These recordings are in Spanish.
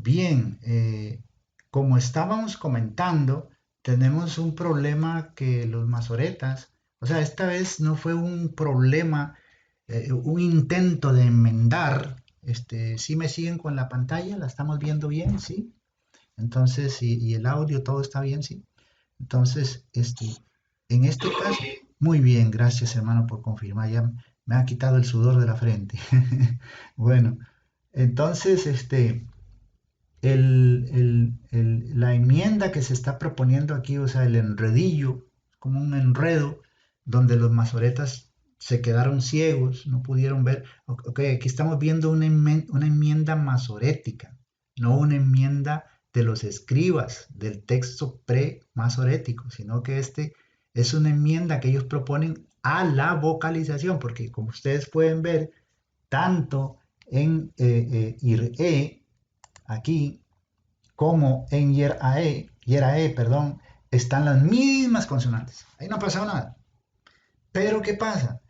Bien, como estábamos comentando, tenemos un problema que los masoretas, o sea, esta vez no fue un problema, un intento de enmendar. ¿Sí me siguen con la pantalla? ¿La estamos viendo bien? ¿Sí? Entonces, y el audio, todo está bien, ¿sí? Entonces, en este caso, muy bien, gracias hermano por confirmar, ya me ha quitado el sudor de la frente. Bueno, entonces, la enmienda que se está proponiendo aquí, o sea, el enredillo, como un enredo, donde los masoretas se quedaron ciegos, no pudieron ver. Ok, aquí estamos viendo una enmienda masorética, no una enmienda de los escribas del texto pre-masorético, sino que es una enmienda que ellos proponen a la vocalización, porque como ustedes pueden ver, tanto en IRE, aquí, como en Yerae, perdón, están las mismas consonantes. Ahí no ha pasado nada. Pero ¿qué pasa?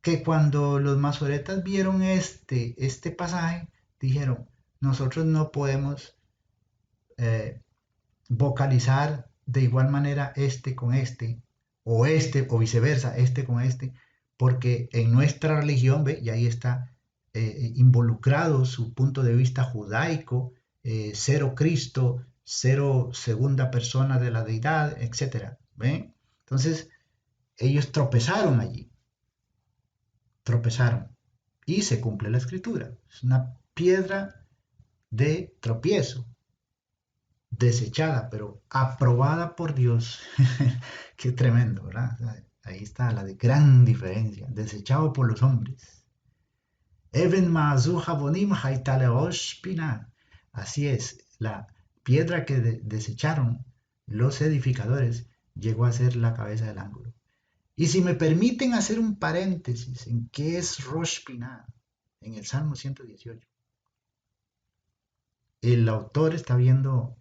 Que cuando los masoretas vieron este pasaje, dijeron, nosotros no podemos eh, vocalizar de igual manera este, o viceversa, este con este, porque en nuestra religión, ¿ve? Y ahí está involucrado su punto de vista judaico, cero Cristo, cero segunda persona de la deidad, etcétera. ¿Ve? Entonces, ellos tropezaron allí, tropezaron, y se cumple la escritura. Es una piedra de tropiezo, desechada, pero aprobada por Dios. Qué tremendo, ¿verdad? Ahí está la gran diferencia. Desechado por los hombres. Even Maazu Jabonim Haitaleosh Pina. Así es, la piedra que desecharon los edificadores llegó a ser la cabeza del ángulo. Y si me permiten hacer un paréntesis en qué es Rosh Pinah, en el Salmo 118, el autor está viendo,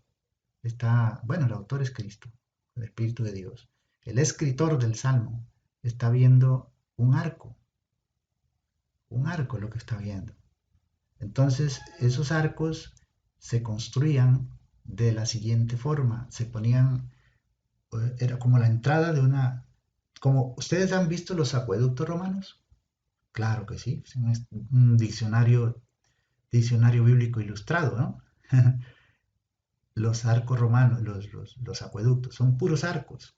bueno, el autor es Cristo, el Espíritu de Dios. El escritor del Salmo está viendo un arco lo que está viendo. Entonces, esos arcos se construían de la siguiente forma, se ponían, era como la entrada de como ustedes han visto los acueductos romanos, claro que sí, es un diccionario bíblico ilustrado, ¿no? Los arcos romanos, los acueductos, son puros arcos.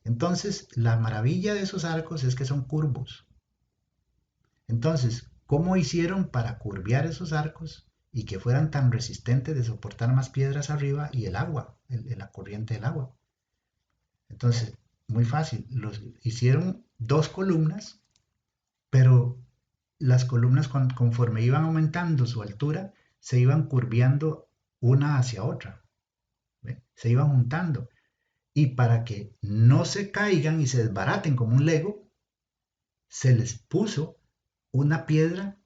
Entonces, la maravilla de esos arcos es que son curvos. Entonces, ¿cómo hicieron para curviar esos arcos y que fueran tan resistentes de soportar más piedras arriba y el agua, la corriente del agua? Entonces, muy fácil, hicieron dos columnas, pero las columnas conforme iban aumentando su altura, se iban curviando una hacia otra, ¿ve? Se iban juntando. Y para que no se caigan y se desbaraten como un Lego, se les puso una piedra,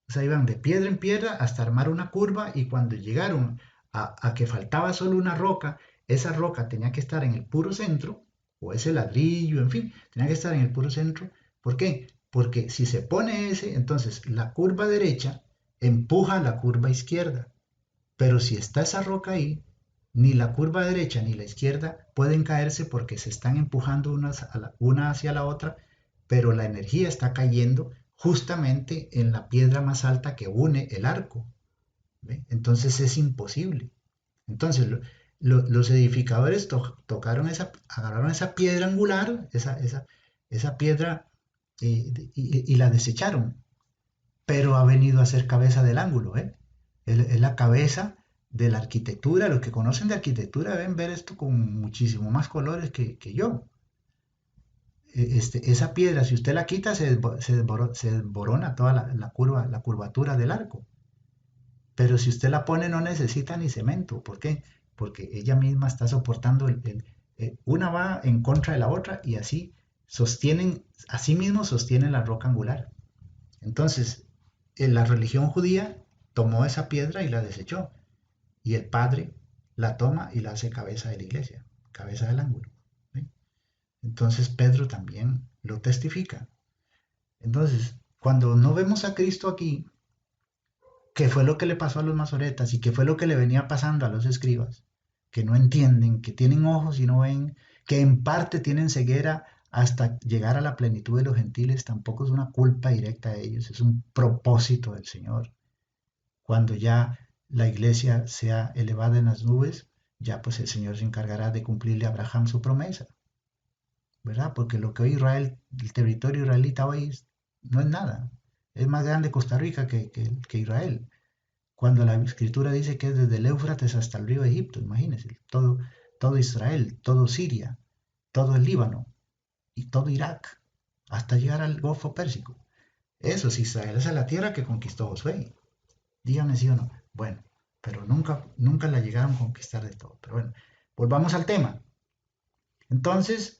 o sea, iban de piedra en piedra hasta armar una curva y cuando llegaron a que faltaba solo una roca, esa roca tenía que estar en el puro centro, o ese ladrillo, en fin, tenía que estar en el puro centro. ¿Por qué? Porque si se pone ese, entonces la curva derecha empuja a la curva izquierda. Pero si está esa roca ahí, ni la curva derecha ni la izquierda pueden caerse porque se están empujando una hacia la otra, pero la energía está cayendo justamente en la piedra más alta que une el arco. ¿Ve? Entonces es imposible. Entonces los edificadores agarraron esa piedra angular, esa piedra, y la desecharon, pero ha venido a ser cabeza del ángulo, ¿eh? Es la cabeza de la arquitectura. Los que conocen de arquitectura deben ver esto con muchísimo más colores que yo. Esa piedra, si usted la quita, se desborona toda la curvatura del arco. Pero si usted la pone, no necesita ni cemento. ¿Por qué? Porque ella misma está soportando una va en contra de la otra y así mismo sostienen la roca angular. Entonces, la religión judía tomó esa piedra y la desechó, y el Padre la toma y la hace cabeza de la iglesia, cabeza del ángulo. ¿Sí? Entonces Pedro también lo testifica. Entonces, cuando no vemos a Cristo aquí, ¿Qué fue lo que le pasó a los masoretas y qué fue lo que le venía pasando a los escribas? Que no entienden, que tienen ojos y no ven, que en parte tienen ceguera hasta llegar a la plenitud de los gentiles, tampoco es una culpa directa de ellos, es un propósito del Señor. Cuando ya la iglesia sea elevada en las nubes, ya pues el Señor se encargará de cumplirle a Abraham su promesa, ¿verdad? Porque lo que hoy Israel, el territorio israelita hoy no es nada. Es más grande Costa Rica que Israel. Cuando la escritura dice que es desde el Éufrates hasta el río Egipto, imagínense, todo Israel, todo Siria, todo el Líbano y todo Irak, hasta llegar al Golfo Pérsico. Eso es Israel, esa es la tierra que conquistó Josué. Dígame si o no. Bueno, pero nunca la llegaron a conquistar de todo. Pero bueno, volvamos al tema. Entonces,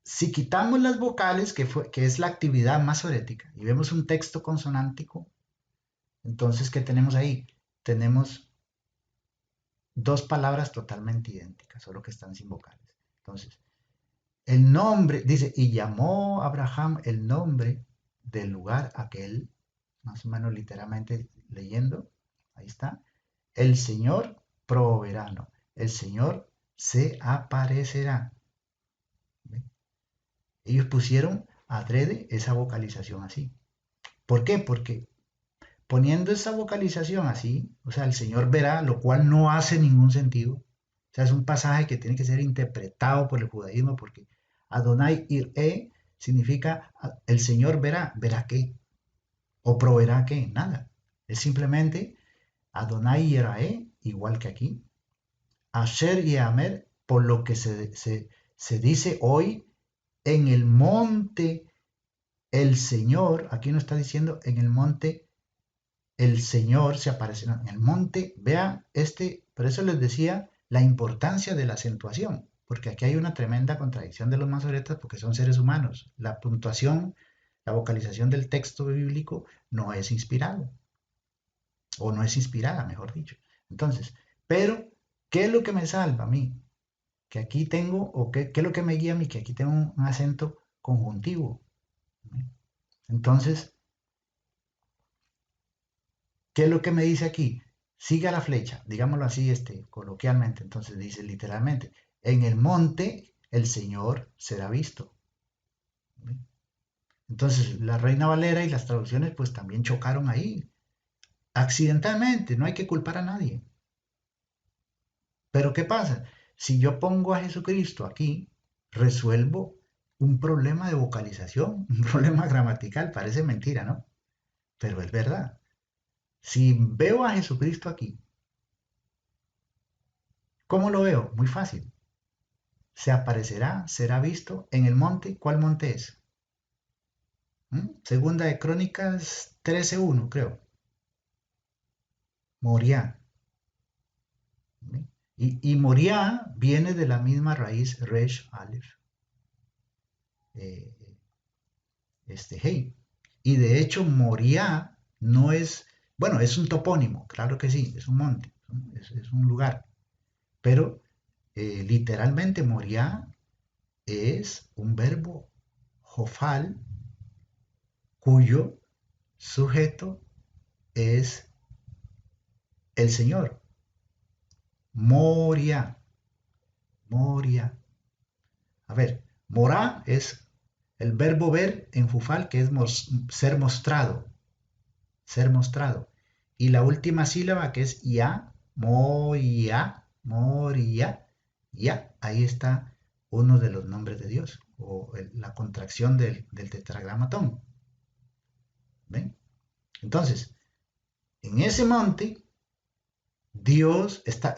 si quitamos las vocales, que es la actividad masorética, y vemos un texto consonántico, entonces, ¿qué tenemos ahí? Tenemos dos palabras totalmente idénticas, solo que están sin vocales. Entonces, el nombre, dice, y llamó Abraham el nombre del lugar aquel, más o menos literalmente leyendo, ahí está, el Señor proveerá, no, el Señor se aparecerá. ¿Ve? Ellos pusieron adrede esa vocalización así. ¿Por qué? Porque poniendo esa vocalización así, o sea, el Señor verá, lo cual no hace ningún sentido. O sea, es un pasaje que tiene que ser interpretado por el judaísmo porque Adonai iré significa el Señor verá, ¿verá qué? ¿O proveerá qué? Nada. Es simplemente Adonai iré, igual que aquí. Asher y Amer, por lo que se dice hoy, en el monte el Señor, aquí no está diciendo en el monte el Señor se aparecerá en el monte. Vea por eso les decía la importancia de la acentuación, porque aquí hay una tremenda contradicción de los masoretas porque son seres humanos. La puntuación, la vocalización del texto bíblico no es inspirado, o no es inspirada, mejor dicho. Entonces, pero, ¿qué es lo que me salva a mí? Que aquí tengo, o qué es lo que me guía a mí, que aquí tengo un acento conjuntivo. Entonces, ¿qué es lo que me dice aquí? Siga la flecha, digámoslo así, coloquialmente. Entonces dice literalmente, en el monte el Señor será visto. Entonces la Reina Valera y las traducciones pues también chocaron ahí, accidentalmente, no hay que culpar a nadie. Pero ¿qué pasa? Si yo pongo a Jesucristo aquí, resuelvo un problema de vocalización, un problema gramatical, parece mentira, ¿no? Pero es verdad. Si veo a Jesucristo aquí, ¿cómo lo veo? Muy fácil. Se aparecerá, será visto en el monte. ¿Cuál monte es? Segunda de Crónicas 13:1, creo. Moriah. Y Moriah viene de la misma raíz Resh Aleph. Eh, hey. Y de hecho Moriah no es, bueno, es un topónimo, claro que sí, es un monte, es un lugar. Pero literalmente Moriah es un verbo jofal cuyo sujeto es el Señor. Moria, Moria. A ver, morá es el verbo ver en Fufal, que es ser mostrado, ser mostrado. Y la última sílaba, que es ya, moria, moria, ya. Ahí está uno de los nombres de Dios, o la contracción del tetragramatón. ¿Ven? Entonces, en ese monte Dios está,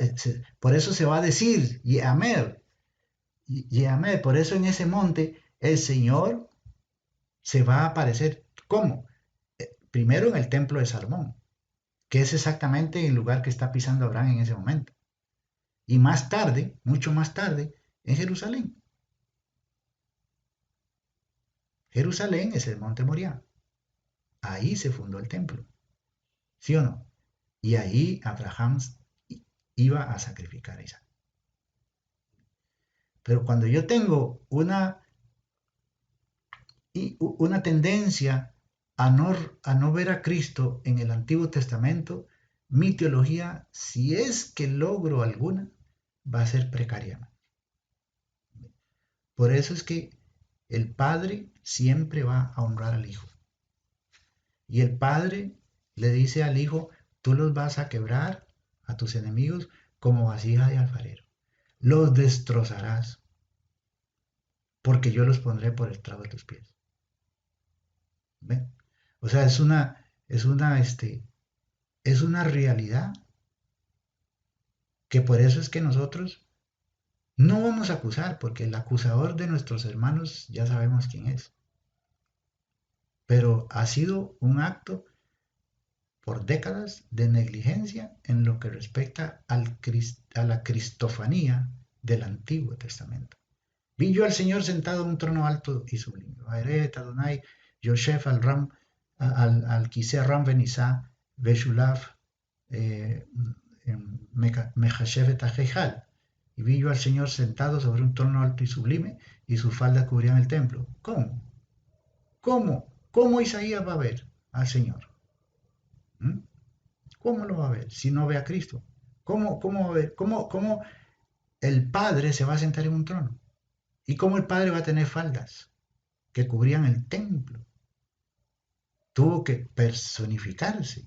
por eso se va a decir, Yehamer, Yehamer, por eso en ese monte el Señor se va a aparecer. ¿Cómo? Primero en el templo de Salomón, que es exactamente el lugar que está pisando Abraham en ese momento. Y más tarde, mucho más tarde, en Jerusalén. Jerusalén es el monte Moriah. Ahí se fundó el templo. ¿Sí o no? Y ahí Abraham iba a sacrificar a Isaac. Pero cuando yo tengo una tendencia a no ver a Cristo en el Antiguo Testamento, mi teología, si es que logro alguna, va a ser precaria. Por eso es que el Padre siempre va a honrar al Hijo. Y el Padre le dice al Hijo, tú los vas a quebrar a tus enemigos como vasija de alfarero. Los destrozarás, porque yo los pondré por el estrado de tus pies. ¿Ven? O sea, es una realidad que por eso es que nosotros no vamos a acusar, porque el acusador de nuestros hermanos ya sabemos quién es. Pero ha sido un acto por décadas de negligencia en lo que respecta a la cristofanía del Antiguo Testamento. Vi yo al Señor sentado en un trono alto y sublime. Vaeret Adonai Yosef al Ram, al Kiseh Ram Benisá, Beshulav, Mechashevet Ajejal. Y vi yo al Señor sentado sobre un trono alto y sublime, y sus faldas cubrían el templo. ¿Cómo? ¿Cómo? ¿Cómo Isaías va a ver al Señor? ¿Mm? ¿Cómo lo va a ver si no ve a Cristo? ¿Cómo va a ver? ¿Cómo el Padre se va a sentar en un trono? ¿Y cómo el Padre va a tener faldas que cubrían el templo? Tuvo que personificarse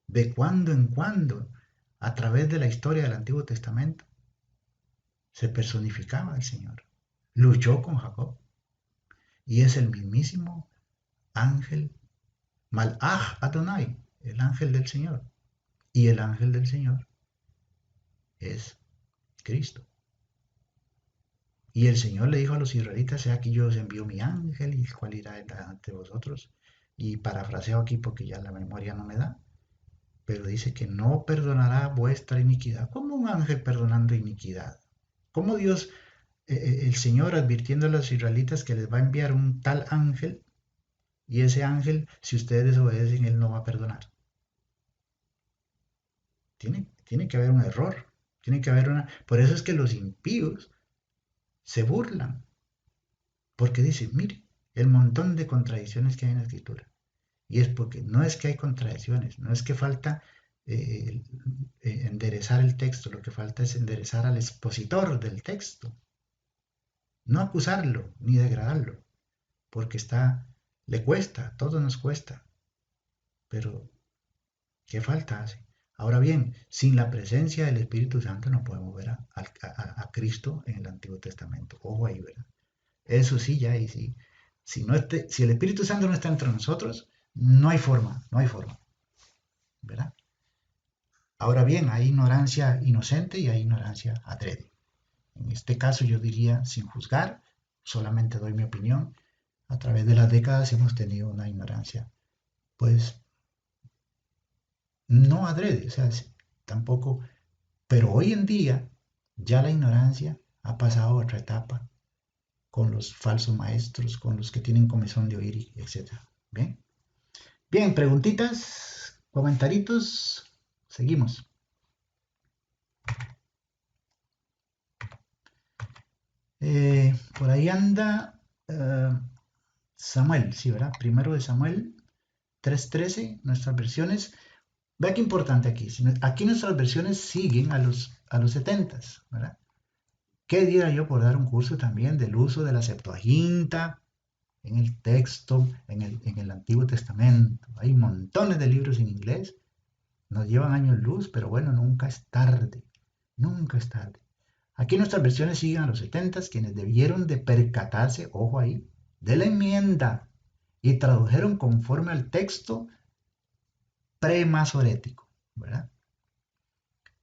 de cuando en cuando a través de la historia del Antiguo Testamento. Se personificaba el Señor. Luchó con Jacob. Y es el mismísimo ángel Malach Adonai, el ángel del Señor. Y el ángel del Señor es Cristo. Y el Señor le dijo a los israelitas, he aquí yo os envío mi ángel, y el cual irá delante de vosotros. Y parafraseo aquí porque ya la memoria no me da, pero dice que no perdonará vuestra iniquidad. ¿Cómo un ángel perdonando iniquidad? ¿Cómo Dios, el Señor advirtiendo a los israelitas que les va a enviar un tal ángel, y ese ángel, si ustedes desobedecen, él no va a perdonar? Tiene que haber un error, tiene que haber una... Por eso es que los impíos se burlan, porque dicen, mire, el montón de contradicciones que hay en la Escritura. Y es porque no es que hay contradicciones, no es que falta enderezar el texto, lo que falta es enderezar al expositor del texto, no acusarlo ni degradarlo, porque le cuesta, a todos nos cuesta, pero ¿qué falta hace? Ahora bien, sin la presencia del Espíritu Santo no podemos ver a Cristo en el Antiguo Testamento. Ojo ahí, ¿verdad? Eso sí, ya, y sí. Si el Espíritu Santo no está entre nosotros, no hay forma, no hay forma, ¿verdad? Ahora bien, hay ignorancia inocente y hay ignorancia adrede. En este caso yo diría, sin juzgar, solamente doy mi opinión, a través de las décadas hemos tenido una ignorancia, pues no adrede, o sea, tampoco, pero hoy en día ya la ignorancia ha pasado a otra etapa con los falsos maestros, con los que tienen comezón de oír, etc. Bien, bien, preguntitas, comentaritos, seguimos. Por ahí anda Samuel, sí, ¿verdad? Primero de Samuel 3:13, nuestras versiones. Vea qué importante aquí. Aquí nuestras versiones siguen a los 70, ¿verdad? ¿Qué diera yo por dar un curso también del uso de la Septuaginta en el texto, en el Antiguo Testamento? Hay montones de libros en inglés, nos llevan años luz, pero bueno, nunca es tarde, nunca es tarde. Aquí nuestras versiones siguen a los 70, quienes debieron de percatarse, ojo ahí, de la enmienda y tradujeron conforme al texto premasorético, ¿verdad?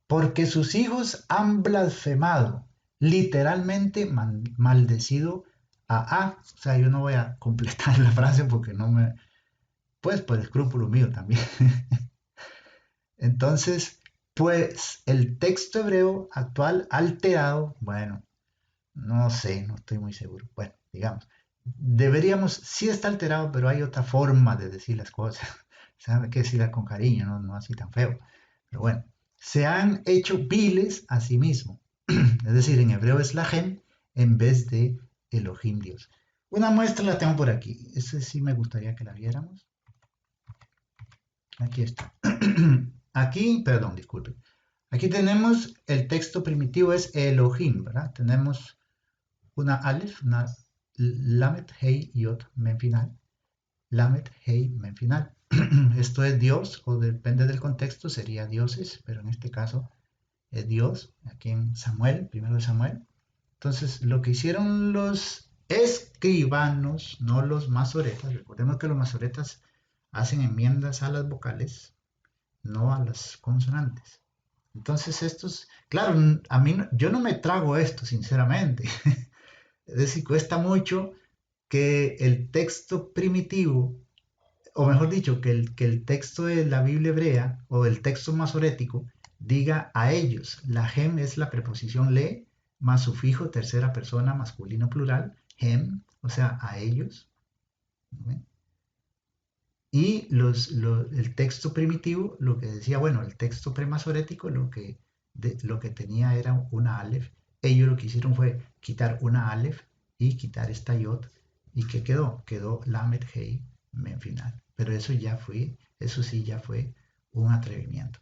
Porque sus hijos han blasfemado, literalmente maldecido a. O sea, yo no voy a completar la frase porque no me... Pues por escrúpulo mío también. Entonces, pues el texto hebreo actual alterado, bueno, no sé, no estoy muy seguro. Bueno, digamos, deberíamos, sí está alterado, pero hay otra forma de decir las cosas. ¿Sabe qué decirla con cariño, no, no así tan feo? Pero bueno, se han hecho viles a sí mismos. Es decir, en hebreo es Lahem en vez de Elohim Dios. Una muestra la tengo por aquí. Esa sí me gustaría que la viéramos. Aquí está. Aquí, perdón, disculpe. Aquí tenemos el texto primitivo, es Elohim, ¿verdad? Tenemos una Aleph, una Lamet, Hei, Yod, Mem final. Lamet, Hei, Mem final. Esto es Dios, o depende del contexto, sería dioses, pero en este caso es Dios, aquí en Samuel, primero de Samuel. Entonces, lo que hicieron los escribanos, no los masoretas, recordemos que los masoretas hacen enmiendas a las vocales, no a las consonantes. Entonces, estos, claro, a mí yo no me trago esto, sinceramente. Es decir, cuesta mucho que el texto primitivo, o mejor dicho, que el texto de la Biblia hebrea o el texto masorético diga a ellos. La gem es la preposición le más sufijo tercera persona masculino plural, gem, o sea, a ellos. ¿No? Y el texto primitivo, lo que decía, bueno, el texto premasorético, lo que tenía era una aleph. Ellos lo que hicieron fue quitar una aleph y quitar esta yod. ¿Y qué quedó? Quedó lamet hei men final. Pero eso sí ya fue un atrevimiento.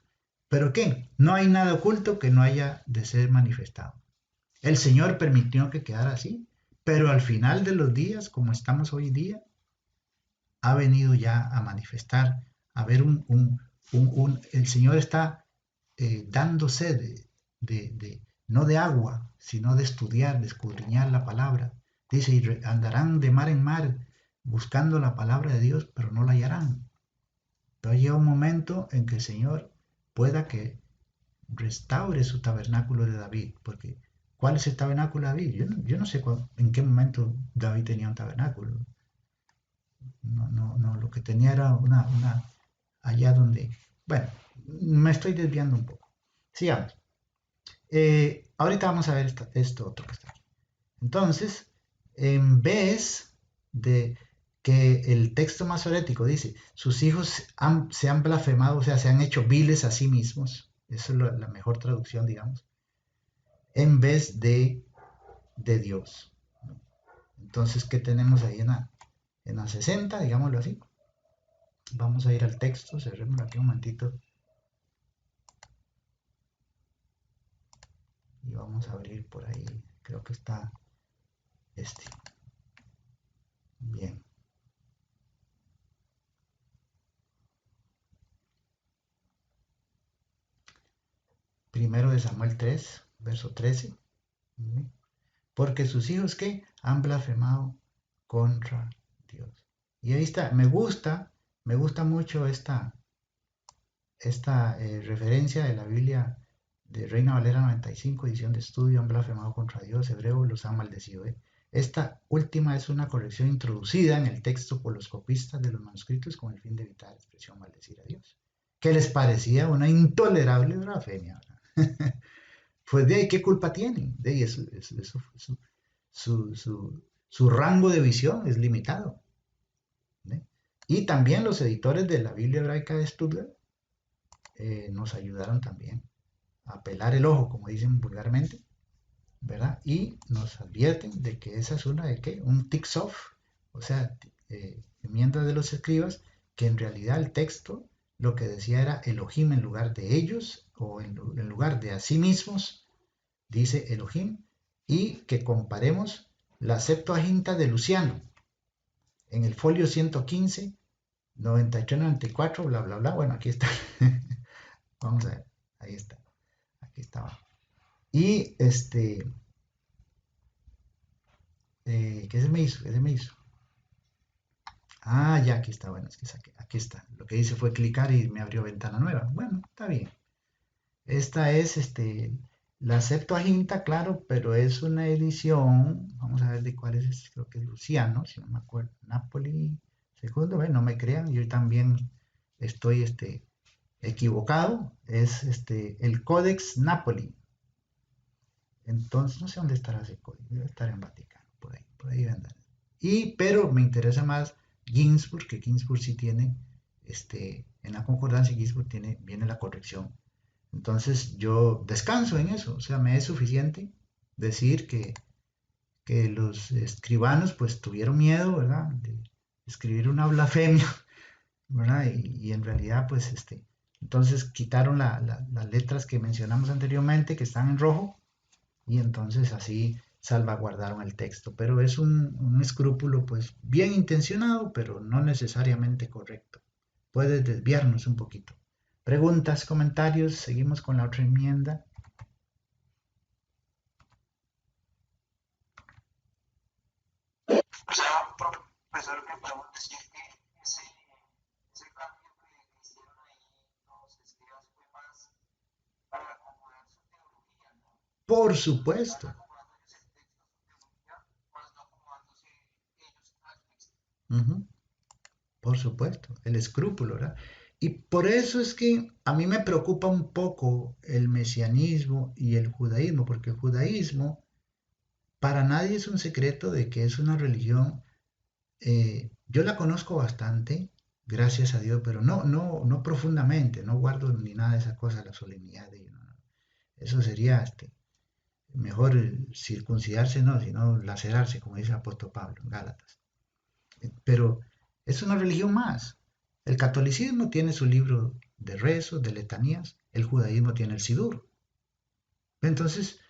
¿Pero qué? No hay nada oculto que no haya de ser manifestado. El Señor permitió que quedara así, pero al final de los días, como estamos hoy día, ha venido ya a manifestar, a ver el Señor está dándose no de agua, sino de estudiar, de escudriñar la palabra. Dice, y andarán de mar en mar buscando la palabra de Dios, pero no la hallarán. Pero llega un momento en que el Señor pueda que restaure su tabernáculo de David, porque ¿cuál es el tabernáculo de David? Yo no sé en qué momento David tenía un tabernáculo. No, lo que tenía era allá donde, bueno, me estoy desviando un poco. Sigamos. Ahorita vamos a ver esto otro que está aquí. Entonces, en vez de que el texto masorético dice, sus hijos se han blasfemado, o sea, se han hecho viles a sí mismos, esa es la mejor traducción, digamos, en vez de Dios. Entonces, ¿qué tenemos ahí en la 60, digámoslo así? Vamos a ir al texto, cerremos aquí un momentito y vamos a abrir por ahí. Creo que está este. Bien. Primero de Samuel 3, verso 13. Porque sus hijos que han blasfemado contra Dios. Y ahí está, me gusta mucho esta referencia de la Biblia de Reina Valera 95, edición de estudio, han blasfemado contra Dios, hebreo, los han maldecido. Esta última es una corrección introducida en el texto por los copistas de los manuscritos con el fin de evitar la expresión maldecir a Dios, que les parecía una intolerable blasfemia. Pues de ahí, ¿qué culpa tienen? De ahí, su rango de visión es limitado. ¿Eh? Y también los editores de la Biblia hebraica de Stuttgart nos ayudaron también a pelar el ojo, como dicen vulgarmente, ¿verdad? Y nos advierten de que esa es una de qué, un tick-off, o sea, enmienda de los escribas, que en realidad el texto lo que decía era Elohim en lugar de ellos, o en lugar de a sí mismos, dice Elohim, y que comparemos la Septuaginta de Luciano en el folio 115, 93, 94, bla, bla, bla. Bueno, aquí está. Vamos a ver. Ahí está. Aquí estaba. Y ¿qué se me hizo? ¿Qué se me hizo? Ah, ya, aquí está. Bueno, es que aquí está. Lo que hice fue clicar y me abrió ventana nueva. Bueno, está bien. Esta es la Septuaginta, claro, pero es una edición. Vamos a ver de cuál es. Creo que es Luciano, si no me acuerdo. Napoli, segundo. Bueno, no me crean. Yo también estoy equivocado. Es el Codex Napoli. Entonces, no sé dónde estará ese código. Debe estar en Vaticano, por ahí andan. Pero me interesa más Ginsburg, que Ginsburg sí tiene, en la concordancia Ginsburg viene la corrección. Entonces yo descanso en eso, o sea, me es suficiente decir que los escribanos pues tuvieron miedo, ¿verdad? De escribir una blasfemia ¿verdad? Y en realidad, pues, entonces quitaron las letras que mencionamos anteriormente, que están en rojo, y entonces así salvaguardaron el texto. Pero es un escrúpulo, pues, bien intencionado, pero no necesariamente correcto. Puede desviarnos un poquito. Preguntas, comentarios, seguimos con la otra enmienda. O sea, un profesor me pregunta si es que ese cambio que hicieron ahí los escribas fue más para acomodar su teología, ¿no? Por Van supuesto. acomodando ellos el texto, su teología, más no acomodándose ellos al texto. Ujú. Por supuesto, el escrúpulo, ¿verdad? Y por eso es que a mí me preocupa un poco el mesianismo y el judaísmo, porque el judaísmo para nadie es un secreto de que es una religión, yo la conozco bastante, gracias a Dios, pero no profundamente, no guardo ni nada de esas cosas, la solemnidad de ellos, no. Eso sería mejor circuncidarse, no, sino lacerarse, como dice el apóstol Pablo en Gálatas. Pero es una religión más. El catolicismo tiene su libro de rezos, de letanías, el judaísmo tiene el Sidur. Entonces,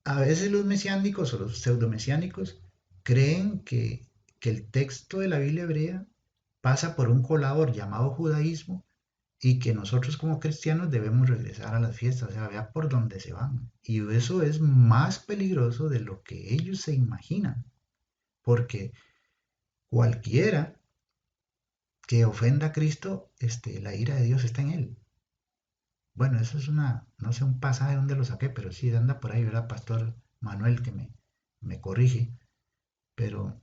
a veces los mesiánicos o los pseudomesiánicos creen que el texto de la Biblia hebrea pasa por un colador llamado judaísmo y que nosotros como cristianos debemos regresar a las fiestas, o sea, vea por dónde se van. Y eso es más peligroso de lo que ellos se imaginan, porque cualquiera que ofenda a Cristo, la ira de Dios está en él. Bueno, eso es no sé un pasaje donde lo saqué, pero sí anda por ahí, ¿verdad? Pastor Manuel que me corrige, pero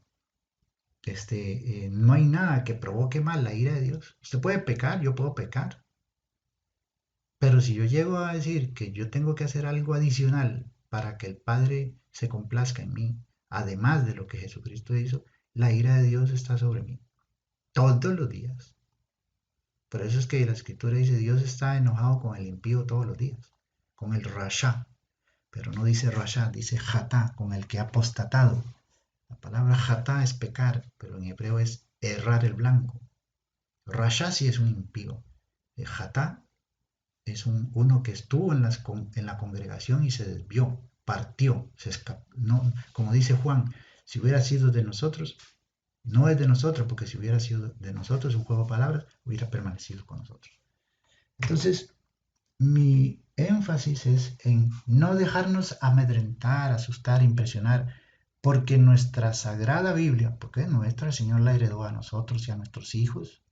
no hay nada que provoque más la ira de Dios. Usted puede pecar, yo puedo pecar, pero si yo llego a decir que yo tengo que hacer algo adicional para que el Padre se complazca en mí, además de lo que Jesucristo hizo, la ira de Dios está sobre mí todos los días. Por eso es que la escritura dice, Dios está enojado con el impío todos los días, con el rasha, pero no dice rasha, dice jatá, con el que ha apostatado. La palabra jatá es pecar, pero en hebreo es errar el blanco. Rasha sí es un impío. Jatá es uno que estuvo en la congregación y se desvió, partió, se escapó. No, como dice Juan, si hubiera sido de nosotros, no es de nosotros, porque si hubiera sido de nosotros, un juego de palabras, hubiera permanecido con nosotros. Entonces, mi énfasis es en no dejarnos amedrentar, asustar, impresionar, porque nuestra sagrada Biblia, porque nuestra, el Señor la heredó a nosotros y a nuestros hijos,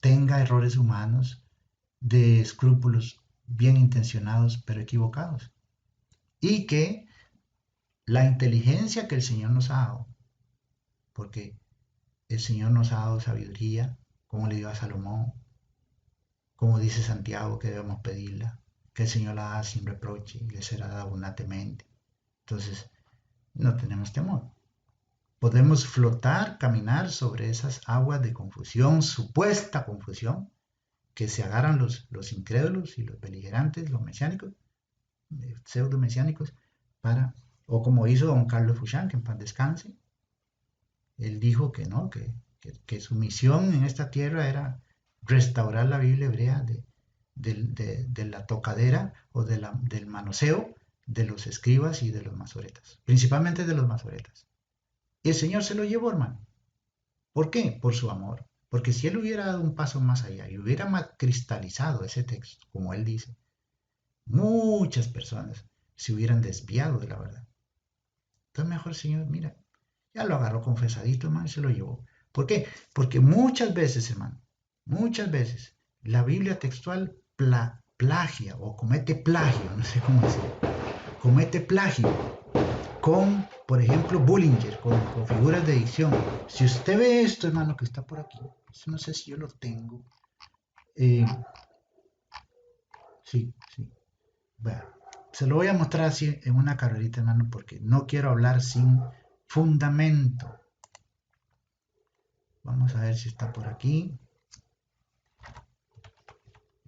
tenga errores humanos, de escrúpulos bien intencionados pero equivocados. Y que la inteligencia que el Señor nos ha dado, porque el Señor nos ha dado sabiduría, como le dio a Salomón, como dice Santiago que debemos pedirla, que el Señor la da sin reproche y le será dada abundantemente. Entonces, no tenemos temor. Podemos flotar, caminar sobre esas aguas de confusión, supuesta confusión, que se agarran los incrédulos y los beligerantes, los mesiánicos, pseudo mesiánicos, para, o como hizo don Carlos Fouchán, que en paz descanse, él dijo que no, que su misión en esta tierra era restaurar la Biblia hebrea de la tocadera o del manoseo de los escribas y de los masoretas, principalmente de los masoretas. Y el Señor se lo llevó, hermano. ¿Por qué? Por su amor. Porque si él hubiera dado un paso más allá y hubiera cristalizado ese texto, como él dice, muchas personas se hubieran desviado de la verdad. Entonces mejor, Señor, mira, ya lo agarró confesadito, hermano, y se lo llevó. ¿Por qué? Porque muchas veces, hermano, muchas veces la Biblia textual plagia o comete plagio, no sé cómo decir, comete plagio con, por ejemplo, Bullinger, con figuras de dicción. Si usted ve esto, hermano, que está por aquí, no sé si yo lo tengo. Eh, sí, sí. Bueno, se lo voy a mostrar así en una carrerita, hermano, porque no quiero hablar sin fundamento. Vamos a ver si está por aquí.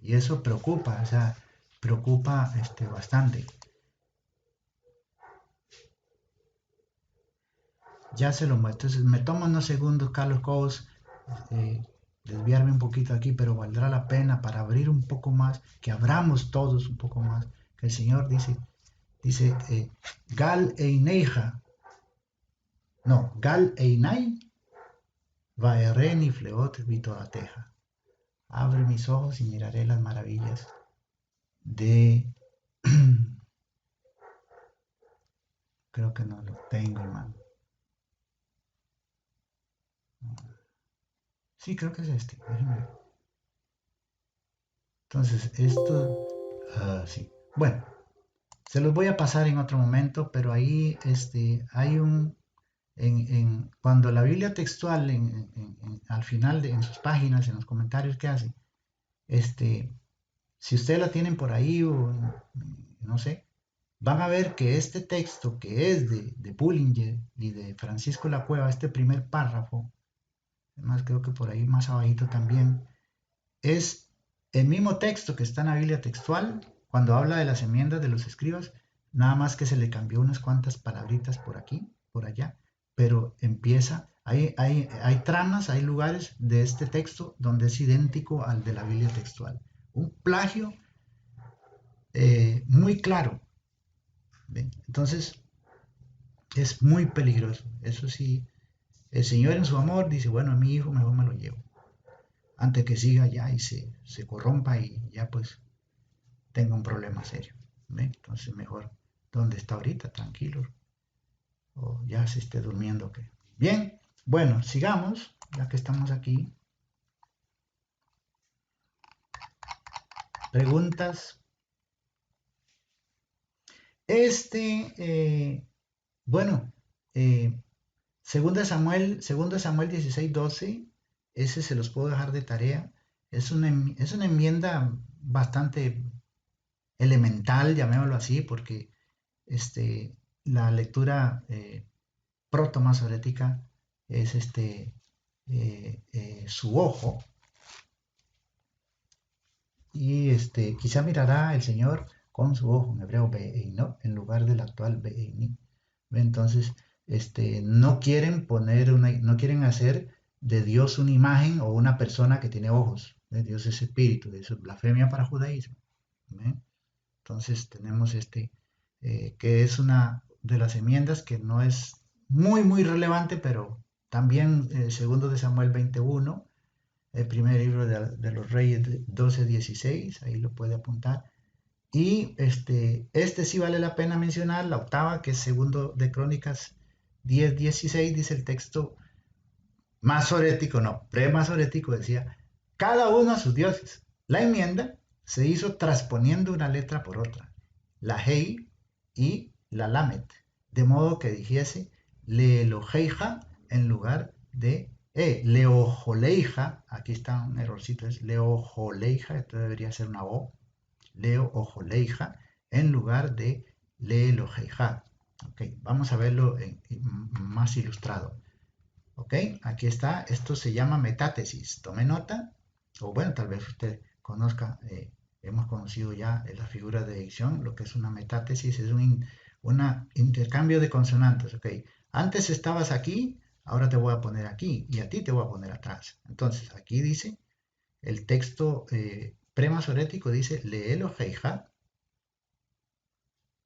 Y eso preocupa, o sea, preocupa bastante. Ya se lo muestro. Entonces, me tomo unos segundos, Carlos Cobos, desviarme un poquito aquí, pero valdrá la pena para abrir un poco más, que abramos todos un poco más, que el Señor dice, Gal Eineija, no, Gal Einai, Vaereni Fleot Vitoateja. Abre mis ojos y miraré las maravillas de... Creo que no lo tengo, hermano. Sí, creo que es este. Déjenme ver. Entonces, esto... sí. Bueno, se los voy a pasar en otro momento, pero ahí hay un... cuando la Biblia textual, al final, en sus páginas, en los comentarios que hace, este, si ustedes la tienen por ahí o no sé, van a ver que este texto que es de Bullinger y de Francisco La Cueva, este primer párrafo, además creo que por ahí más abajito también, es el mismo texto que está en la Biblia textual cuando habla de las enmiendas de los escribas, nada más que se le cambió unas cuantas palabritas por aquí, por allá, pero empieza, hay tramas, hay lugares de este texto donde es idéntico al de la Biblia textual. Un plagio muy claro. ¿Ven? Entonces, es muy peligroso. Eso sí, el Señor en su amor dice, bueno, a mi hijo mejor me lo llevo. Antes que siga ya y se corrompa y ya pues tenga un problema serio. ¿Ven? Entonces mejor, ¿dónde está ahorita? Tranquilo. O ya se esté durmiendo. ¿Qué? Bien, bueno, sigamos, ya que estamos aquí. Preguntas. Bueno, eh, segundo Samuel 16:12, ese se los puedo dejar de tarea. Es una enmienda bastante elemental, llamémoslo así, porque la lectura proto-masorética es su ojo, y quizá mirará el Señor con su ojo, en hebreo no, en lugar del actual Be'eni. Entonces, no quieren hacer de Dios una imagen o una persona que tiene ojos. Dios es espíritu, eso es blasfemia para judaísmo. ¿Ven? Entonces tenemos que es una de las enmiendas que no es muy, muy relevante, pero también segundo de Samuel 21, el primer libro de los Reyes 12:16, ahí lo puede apuntar. Y sí vale la pena mencionar, la octava, que es segundo de Crónicas 10:16, dice el texto masorético, no, premasorético, decía, cada uno a sus dioses. La enmienda se hizo transponiendo una letra por otra, la Hei y la Lamet, de modo que dijese Leeloheija en lugar de Leojoleija, aquí está un errorcito, es Leojoleija, esto debería ser una O, Leojoleija en lugar de Leeloheija. Okay, vamos a verlo más ilustrado. ¿Ok? Aquí está, esto se llama metátesis. Tome nota, o bueno, tal vez usted conozca, hemos conocido ya la figura de edición, lo que es una metátesis, es un intercambio de consonantes, ¿ok? Antes estabas aquí, ahora te voy a poner aquí, y a ti te voy a poner atrás. Entonces, aquí dice, el texto premasorético dice, leelo heija,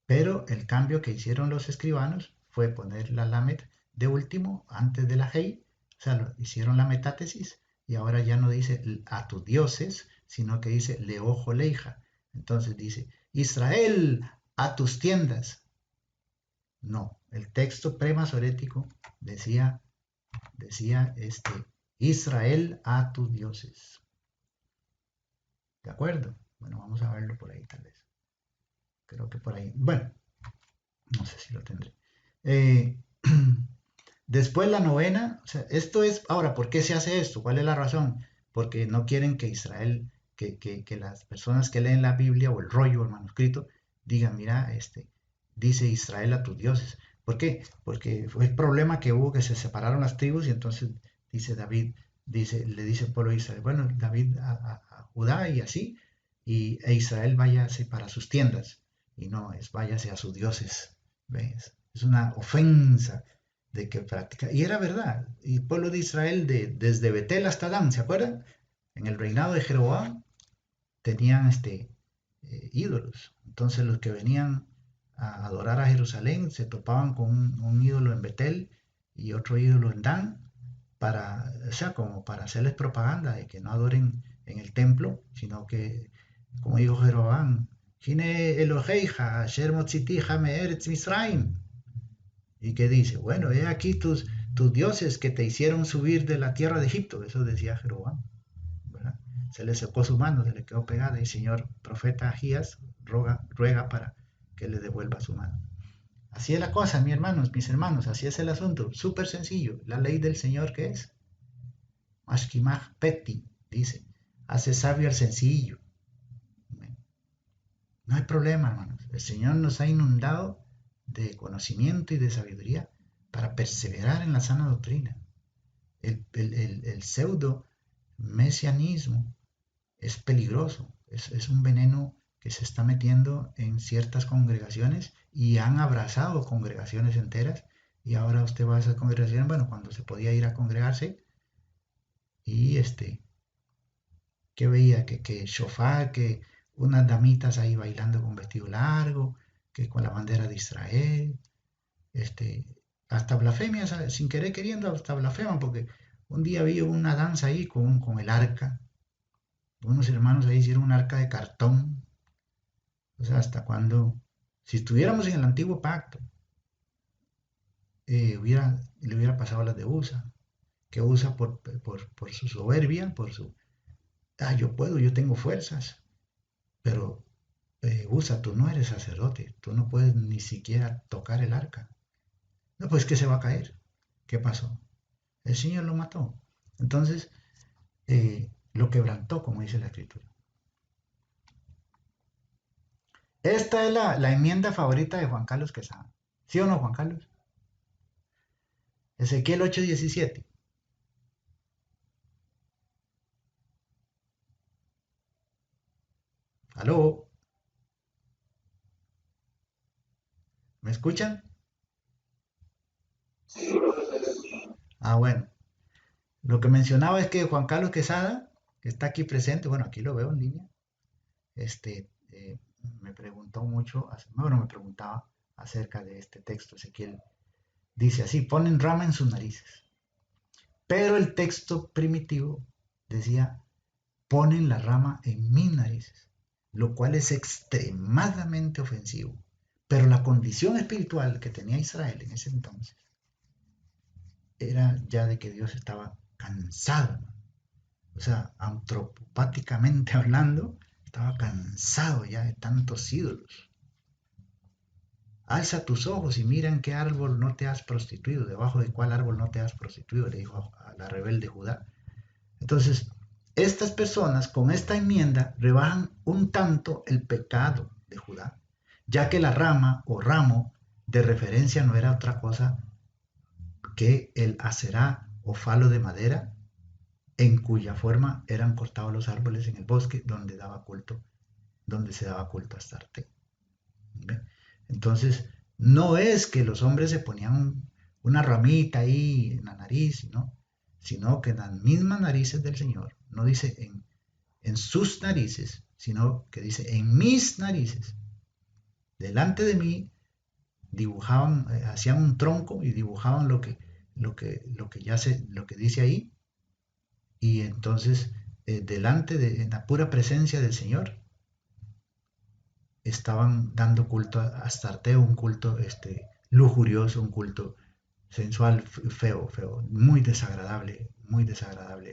pero el cambio que hicieron los escribanos fue poner la lamet de último antes de la hei, o sea, hicieron la metátesis y ahora ya no dice a tus dioses, sino que dice leojo leija. Entonces dice Israel a tus tiendas. No, el texto premasorético decía Israel a tus dioses. ¿De acuerdo? Bueno, vamos a verlo por ahí tal vez. Creo que por ahí. Bueno, no sé si lo tendré. Eh, Después la novena, o sea, esto es, ahora, ¿por qué se hace esto? ¿Cuál es la razón? Porque no quieren que Israel, que las personas que leen la Biblia o el rollo, el manuscrito, digan, mira, dice Israel a tus dioses. ¿Por qué? Porque fue el problema que hubo, que se separaron las tribus y entonces dice David, le dice el pueblo de Israel, bueno, David a Judá y así, e Israel váyase para sus tiendas, y no, es váyase a sus dioses. ¿Ves? Es una ofensa de que practica. Y era verdad. Y el pueblo de Israel, desde Betel hasta Dan, ¿se acuerdan? En el reinado de Jeroboam tenían ídolos. Entonces los que venían a adorar a Jerusalén se topaban con un ídolo en Betel y otro ídolo en Dan, o sea, como para hacerles propaganda de que no adoren en el templo, sino que, como dijo Jeroboam, Hine Eloheija, Asher motziticha me'eretz Misraim. ¿Y qué dice? Bueno, he aquí tus dioses que te hicieron subir de la tierra de Egipto. Eso decía Jeroboam, ¿verdad? Se le secó su mano, se le quedó pegada y el señor profeta Agías ruega para que le devuelva su mano. Así es la cosa, mis hermanos, así es el asunto. Súper sencillo. La ley del Señor, ¿qué es? Mashkimach Peti, dice. Hace sabio al sencillo. No hay problema, hermanos. El Señor nos ha inundado de conocimiento y de sabiduría para perseverar en la sana doctrina. El pseudo mesianismo es peligroso, es un veneno que se está metiendo en ciertas congregaciones y han abrazado congregaciones enteras y ahora usted va a esas congregaciones, bueno, cuando se podía ir a congregarse y que veía que shofar, que unas damitas ahí bailando con vestido largo, que con la bandera de Israel, hasta blasfemias, sin querer queriendo, hasta blasfeman, porque un día vi una danza ahí con el arca, unos hermanos ahí hicieron un arca de cartón, o sea, hasta cuando, si estuviéramos en el antiguo pacto, le hubiera pasado a las de USA, que USA por su soberbia, yo puedo, yo tengo fuerzas, pero USA, tú no eres sacerdote, tú no puedes ni siquiera tocar el arca. No, pues que se va a caer. ¿Qué pasó? El Señor lo mató. Entonces, lo quebrantó, como dice la Escritura. Esta es la enmienda favorita de Juan Carlos Quesada. ¿Sí o no, Juan Carlos? Ezequiel 8:17. ¿Aló? ¿Me escuchan? Ah, bueno. Lo que mencionaba es que Juan Carlos Quesada, que está aquí presente, bueno, aquí lo veo en línea, me preguntó mucho, bueno, me preguntaba acerca de este texto. Ezequiel dice así, ponen rama en sus narices. Pero el texto primitivo decía, ponen la rama en mis narices, lo cual es extremadamente ofensivo. Pero la condición espiritual que tenía Israel en ese entonces era ya de que Dios estaba cansado, ¿no? O sea, antropopáticamente hablando, estaba cansado ya de tantos ídolos. Alza tus ojos y mira en qué árbol no te has prostituido, debajo de cuál árbol no te has prostituido, le dijo a la rebelde Judá. Entonces, estas personas con esta enmienda rebajan un tanto el pecado de Judá, ya que la rama o ramo de referencia no era otra cosa que el acerá o falo de madera en cuya forma eran cortados los árboles en el bosque donde se daba culto a Astarte. ¿Ve? Entonces, no es que los hombres se ponían una ramita ahí en la nariz, ¿no? Sino que en las mismas narices del Señor, no dice en sus narices, sino que dice en mis narices. Delante de mí dibujaban, hacían un tronco y dibujaban lo que dice ahí, y entonces en la pura presencia del Señor, estaban dando culto a Astarte, un culto lujurioso, un culto sensual, feo, feo, muy desagradable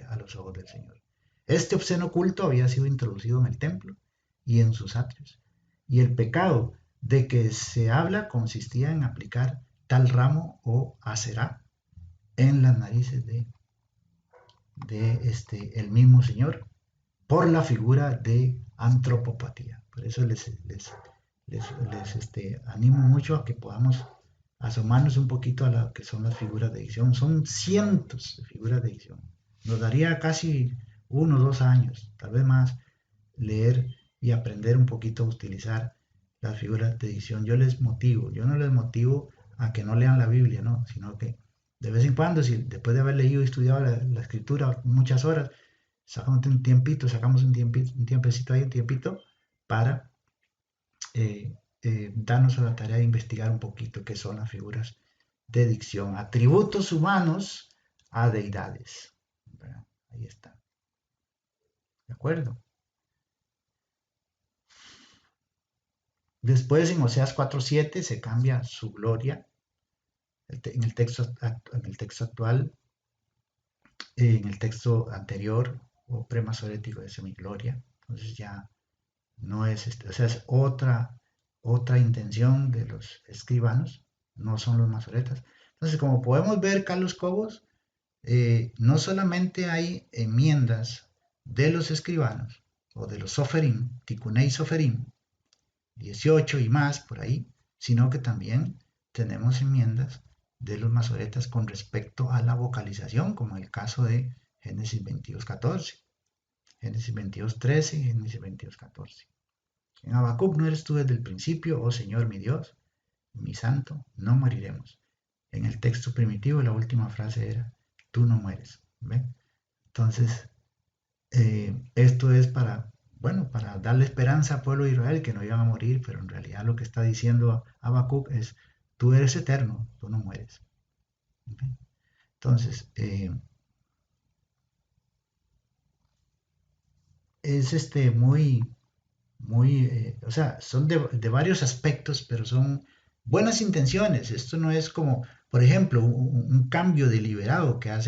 a los ojos del Señor. Este obsceno culto había sido introducido en el templo y en sus atrios, y el pecado de que se habla consistía en aplicar tal ramo o acerá en las narices de el mismo Señor por la figura de antropopatía. Por eso les animo mucho a que podamos asomarnos un poquito a lo que son las figuras de dicción. Son cientos de figuras de dicción. Nos daría casi 1 o 2 años, tal vez más, leer y aprender un poquito a utilizar las figuras de dicción. Yo no les motivo a que no lean la Biblia, ¿no? Sino que De vez en cuando, si después de haber leído y estudiado la escritura muchas horas, sacamos un tiempito, un tiempecito ahí, un tiempito, para darnos a la tarea de investigar un poquito qué son las figuras de dicción, atributos humanos a deidades. ¿Verdad? Ahí está. ¿De acuerdo? Después en Oseas 4:7 se cambia su gloria. En el texto actual, en el texto anterior o premasorético de mi gloria. Entonces ya no es, o sea, es otra intención de los escribanos, no son los masoretas. Entonces, como podemos ver, Carlos Cobos, no solamente hay enmiendas de los escribanos o de los soferim, Tikunei Soferim, 18 y más por ahí, sino que también tenemos enmiendas de los masoretas con respecto a la vocalización, como en el caso de Génesis 22:14, Génesis 22:13 y Génesis 22:14. En Habacuc: no eres tú desde el principio, oh Señor mi Dios, mi santo, no moriremos. En el texto primitivo la última frase era, tú no mueres. ¿Ve? Entonces, esto es para darle esperanza al pueblo de Israel que no iban a morir, pero en realidad lo que está diciendo Habacuc es, tú eres eterno, tú no mueres. ¿Okay? Entonces, es o sea, son de varios aspectos, pero son buenas intenciones. Esto no es como, por ejemplo, un cambio deliberado que ha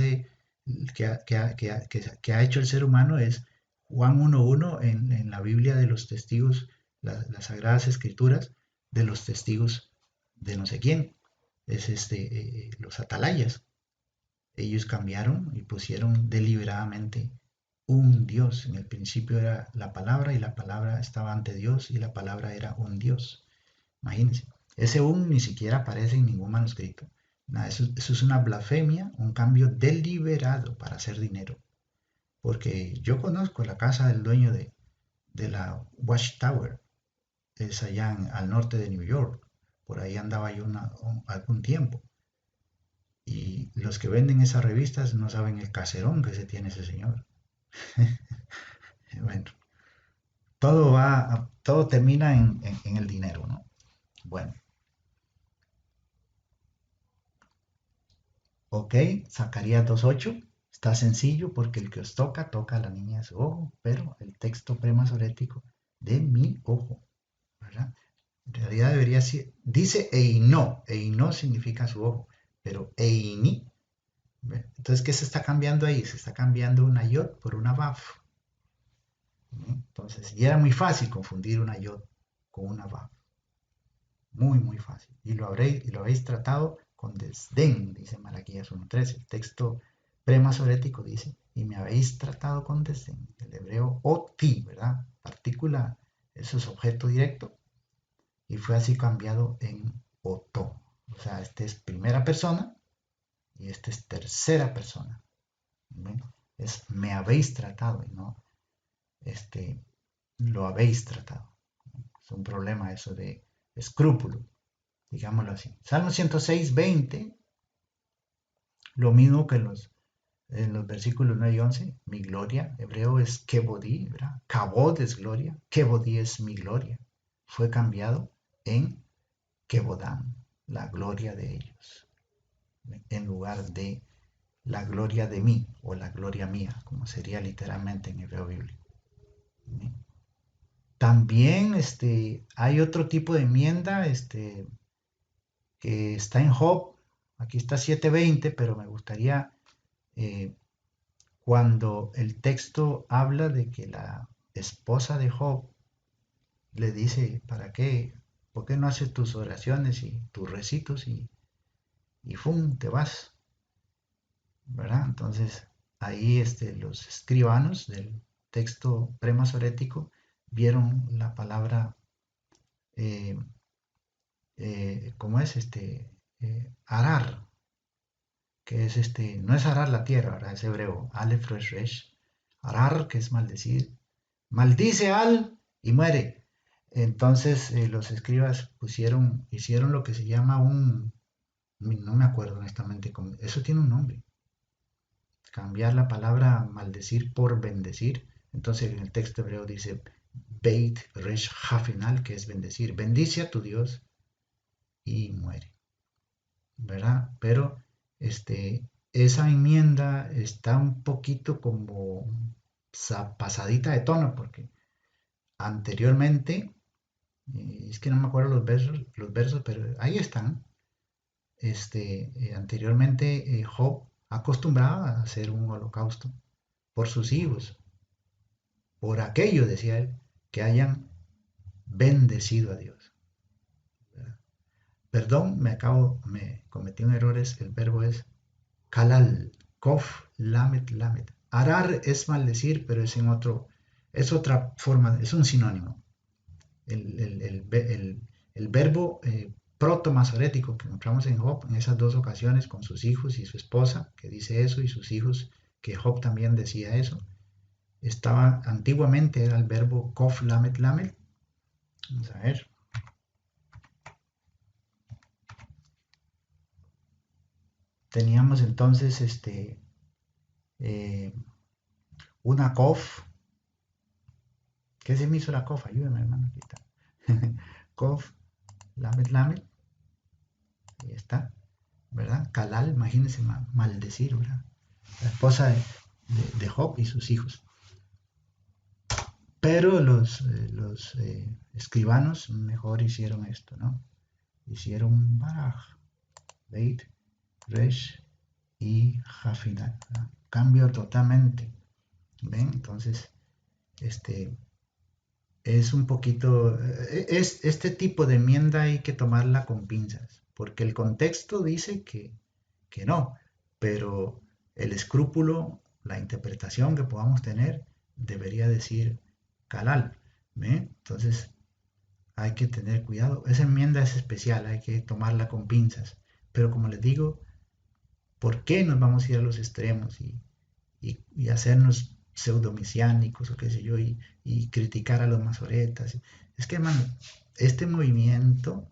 hecho el ser humano es Juan 1:1 en la Biblia de los testigos, las Sagradas Escrituras, de los testigos de no sé quién. Es los atalayas. Ellos cambiaron y pusieron deliberadamente un Dios. En el principio era la palabra y la palabra estaba ante Dios y la palabra era un Dios. Imagínense, ese un ni siquiera aparece en ningún manuscrito. Nada, eso es una blasfemia, un cambio deliberado para hacer dinero. Porque yo conozco la casa del dueño de la Watchtower, es allá al norte de New York. Por ahí andaba yo algún tiempo. Y los que venden esas revistas no saben el caserón que se tiene ese señor. Bueno, todo termina en el dinero, ¿no? Bueno, ok, Zacarías 2:8 está sencillo porque el que os toca, toca a la niña de su ojo, pero el texto premasorético de mi ojo, ¿verdad? En realidad debería ser, dice Eino significa su ojo, pero Eini, ¿ve? Entonces, ¿qué se está cambiando ahí? Se está cambiando una yod por una baf. Entonces, y era muy fácil confundir una yod con una baf. Muy, muy fácil. Y lo habéis tratado con desdén, dice Malaquías 1:13. El texto premasorético dice, y me habéis tratado con desdén. El hebreo oti, ¿verdad? Partícula, eso es objeto directo. Y fue así cambiado en oto. O sea, este es primera persona y este es tercera persona. Bueno, es me habéis tratado y no lo habéis tratado. Es un problema eso de escrúpulo, digámoslo así. Salmo 106:20, lo mismo que en los versículos 9 y 11, mi gloria, hebreo es kebodí, ¿verdad? Kabod es gloria, kebodí es mi gloria. Fue cambiado en kebodam, la gloria de ellos, en lugar de la gloria de mí o la gloria mía, como sería literalmente en hebreo bíblico. También hay otro tipo de enmienda que está en Job, aquí está 7:20, pero me gustaría eh, cuando el texto habla de que la esposa de Job le dice, ¿para qué? ¿Por qué no haces tus oraciones y tus recitos y ¡fum! Te vas, ¿verdad? Entonces ahí los escribanos del texto premasorético vieron la palabra, eh, ¿cómo es? Arar, que es no es arar la tierra, ¿verdad? Es hebreo, Aleph Resh Resh, arar, que es maldecir, maldice al y muere. Entonces los escribas hicieron lo que se llama un no me acuerdo honestamente, eso tiene un nombre. Cambiar la palabra maldecir por bendecir. Entonces en el texto hebreo dice Beit Resh Hafinal, que es bendecir. Bendice a tu Dios y muere, ¿verdad? Pero esa enmienda está un poquito como pasadita de tono, porque anteriormente, es que no me acuerdo los versos, pero ahí están. Anteriormente Job acostumbraba a hacer un holocausto por sus hijos, por aquello, decía él, que hayan bendecido a Dios. ¿Verdad? Perdón, me cometí un error, el verbo es kalal, kof, lamet, lamet. Arar es maldecir, pero es otra forma, es un sinónimo. El verbo proto-masorético que encontramos en Job en esas dos ocasiones con sus hijos y su esposa, que dice eso, y sus hijos, que Job también decía eso, antiguamente era el verbo kof, lamet, lamet. Vamos a ver. Teníamos entonces eh, una kof. ¿Qué se me hizo la kof? Ayúdame, hermano. Kof, lamet, lamet. Ahí está, ¿verdad? Kalal, imagínense maldecir, ¿verdad? La esposa de Job y sus hijos. Pero los escribanos mejor hicieron esto, ¿no? Hicieron Baraj, Beit, Resh y Jafinat. Cambio totalmente. ¿Ven? Entonces, es un poquito, este tipo de enmienda hay que tomarla con pinzas, porque el contexto dice que no, pero el escrúpulo, la interpretación que podamos tener, debería decir calal. ¿Ve? Entonces, hay que tener cuidado. Esa enmienda es especial, hay que tomarla con pinzas. Pero como les digo, ¿por qué nos vamos a ir a los extremos y hacernos pseudomesiánicos o qué sé yo, y criticar a los masoretas? Es que, hermano, este movimiento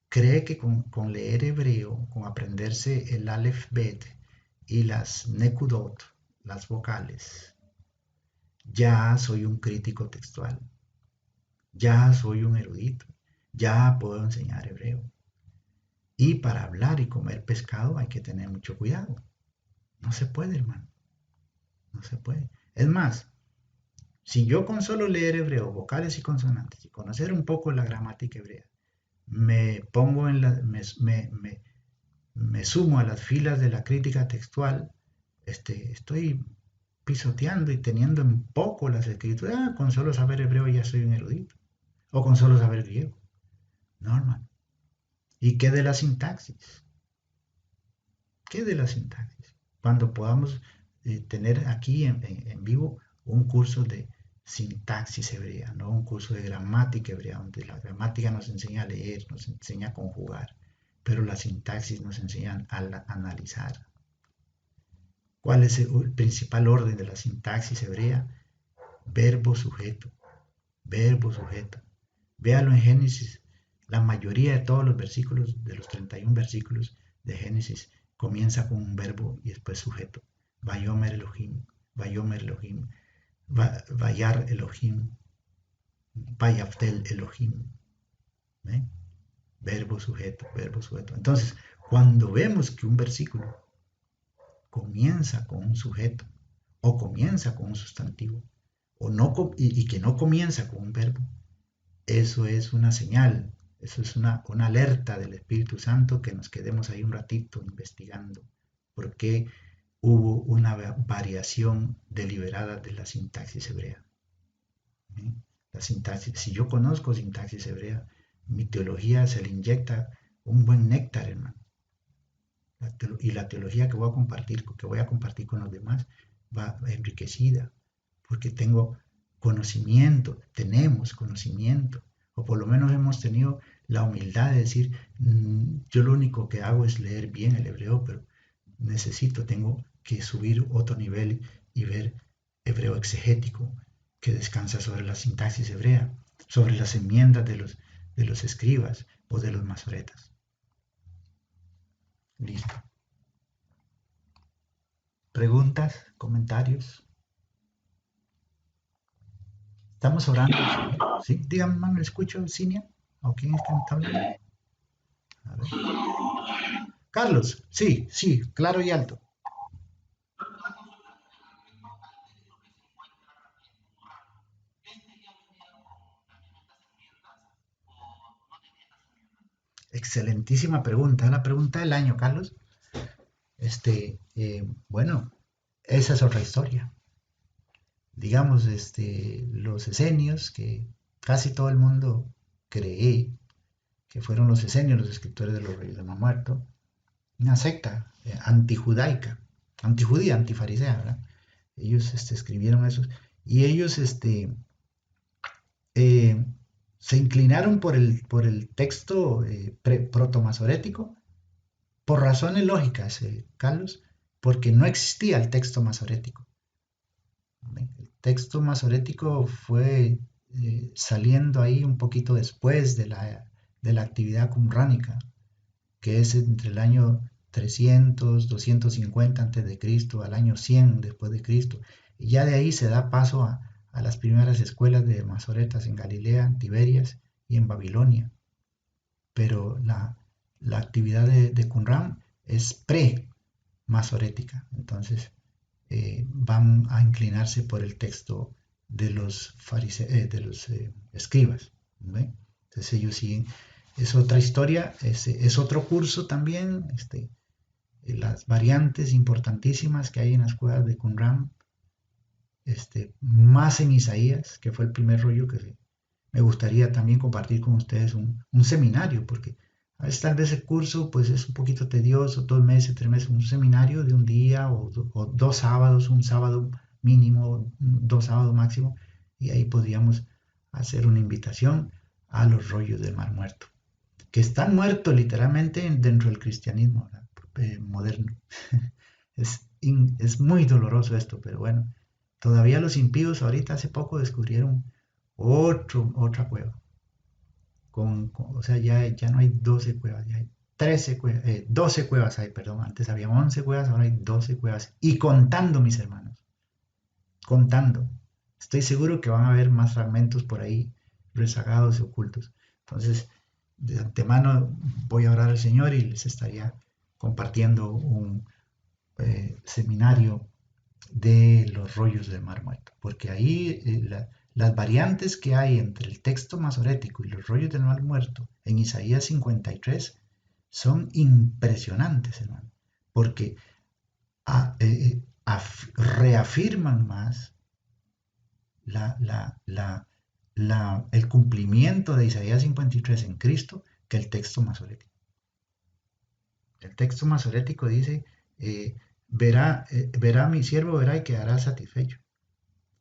cree que con leer hebreo, con aprenderse el Aleph Bet y las Nekudot, las vocales, ya soy un crítico textual, ya soy un erudito, ya puedo enseñar hebreo. Y para hablar y comer pescado hay que tener mucho cuidado. No se puede, hermano. No se puede. Es más, si yo con solo leer hebreo, vocales y consonantes, y conocer un poco la gramática hebrea, me pongo me sumo a las filas de la crítica textual, estoy pisoteando y teniendo en poco las escrituras. Con solo saber hebreo ya soy un erudito. O con solo saber griego. No, hermano. ¿Y qué de la sintaxis? ¿Qué de la sintaxis? Cuando podamos tener aquí en vivo un curso de sintaxis hebrea, no un curso de gramática hebrea, donde la gramática nos enseña a leer, nos enseña a conjugar, pero la sintaxis nos enseña a analizar. ¿Cuál es el principal orden de la sintaxis hebrea? Verbo sujeto, verbo sujeto. Véalo en Génesis. La mayoría de todos los versículos, de los 31 versículos de Génesis, comienza con un verbo y después sujeto. Vayomer Elohim, Vayomer Elohim, Vayar Elohim, Vayaftel Elohim. ¿Eh? Verbo sujeto, verbo sujeto. Entonces, cuando vemos que un versículo comienza con un sujeto o comienza con un sustantivo o no, y que no comienza con un verbo, eso es una señal, eso es una alerta del Espíritu Santo, que nos quedemos ahí un ratito investigando por qué hubo una variación deliberada de la sintaxis hebrea. ¿Sí? La sintaxis, si yo conozco sintaxis hebrea, mi teología se le inyecta un buen néctar, hermano. Y la teología que voy a compartir con los demás, va enriquecida, porque tengo conocimiento, tenemos conocimiento, o por lo menos hemos tenido la humildad de decir, yo lo único que hago es leer bien el hebreo, pero tengo que subir otro nivel y ver hebreo exegético, que descansa sobre la sintaxis hebrea, sobre las enmiendas de los escribas o de los masoretas. Listo. ¿Preguntas? ¿Comentarios? Estamos orando. ¿Sí? Dígame, hermano, ¿escucho, Cinia? ¿O quién es que me está hablando? A ver. Carlos, sí, sí, claro y alto. Excelentísima pregunta. Es la pregunta del año, Carlos. Bueno, esa es otra historia. Digamos, los esenios, que casi todo el mundo cree que fueron los esenios los escritores de los Reyes de Mar Muerto, una secta antijudaica, antijudía, antifarisea, ¿verdad? Ellos escribieron eso y ellos eh, se inclinaron por el texto protomasorético por razones lógicas, Carlos, porque no existía el texto masorético. El texto masorético fue saliendo ahí un poquito después de la actividad qumránica, que es entre el año 300, 250 a.C. al año 100 después de Cristo. Y ya de ahí se da paso a las primeras escuelas de masoretas en Galilea, en Tiberias y en Babilonia. Pero la actividad de Qumran es pre-masorética. Entonces, van a inclinarse por el texto de los, escribas. ¿Ve? Entonces ellos siguen. Es otra historia, es otro curso también. Las variantes importantísimas que hay en las cuevas de Qumran, más en Isaías, que fue el primer rollo que me gustaría también compartir con ustedes un seminario, porque a veces tal vez el curso pues es un poquito tedioso, 2 meses, 3 meses, un seminario de un día o 2 sábados, un sábado mínimo, 2 sábados máximo, y ahí podríamos hacer una invitación a los rollos del Mar Muerto, que están muertos literalmente dentro del cristianismo moderno. Es muy doloroso esto, pero bueno, todavía los impíos ahorita hace poco descubrieron otra cueva. O sea, ya no hay 12 cuevas, ya hay 12 cuevas hay, perdón, antes había 11 cuevas, ahora hay 12 cuevas. Y contando, mis hermanos, contando. Estoy seguro que van a haber más fragmentos por ahí rezagados y ocultos. Entonces, de antemano voy a orar al Señor y les estaría compartiendo un seminario de los rollos del Mar Muerto, porque ahí las variantes que hay entre el texto masorético y los rollos del Mar Muerto en Isaías 53 son impresionantes, hermano, porque reafirman más la, la, la, el cumplimiento de Isaías 53 en Cristo que el texto masorético. El texto masorético dice, verá mi siervo, verá y quedará satisfecho.